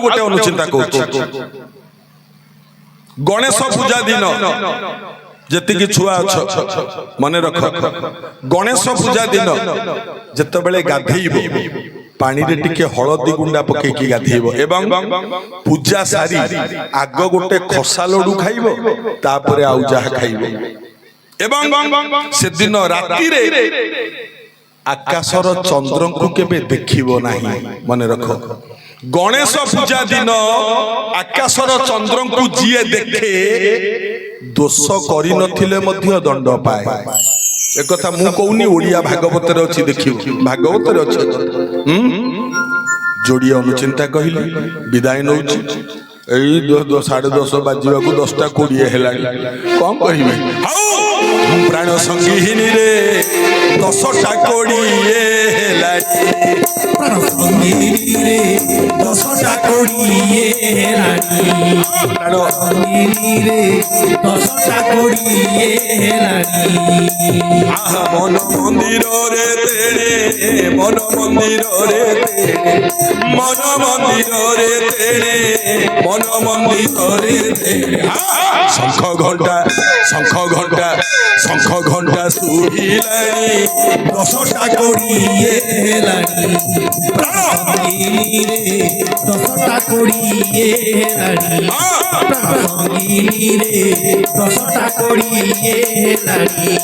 गोटे अनुचिंता कहूँ गणेश पूजा दिन जी छुआ अछ मन रख गणेश पूजा दिन जिते गाधेब पानी रे टिके हलदी गुंडा पकेकी गाधेब एवं पूजा सारी आग गोटे खसा लडू खाइब तापरे आउ जहा खाइब एवं से दिन राति रे आकाशर चंद्र को केबे देखिबो नाही मन रख गणेश पूजा दिन आकाशर चंद्र को जिए देखे दोष करि नथिले मध्य दंड पाए एक कथा मु कहूनी ओडिया भागवत रे अछि देखियो भागवत रे अछि जोड़ी अनुचिंता कहली विदाय नउछि एई 10:30 बाजिबा को 10:20 हेला कौन कहिबे प्राण संगीहिनी रे 10टा कोड़िए हेला प्राण संगीहिनी रे 10टा कोड़िए हेला प्राण संगीहिनी रे 10टा कोड़िए हेला मन मंदिर रे तेरे मन मंदिर रे तेरे मन मंदिर रे तेरे मन मंदिर रे तेरे शंख घंटा सुहिलानी 10टा कोड़िए हेलानी प्राण रे 10टा कोड़िए हेलानी प्राण रे 10टा कोड़िए हेलानी।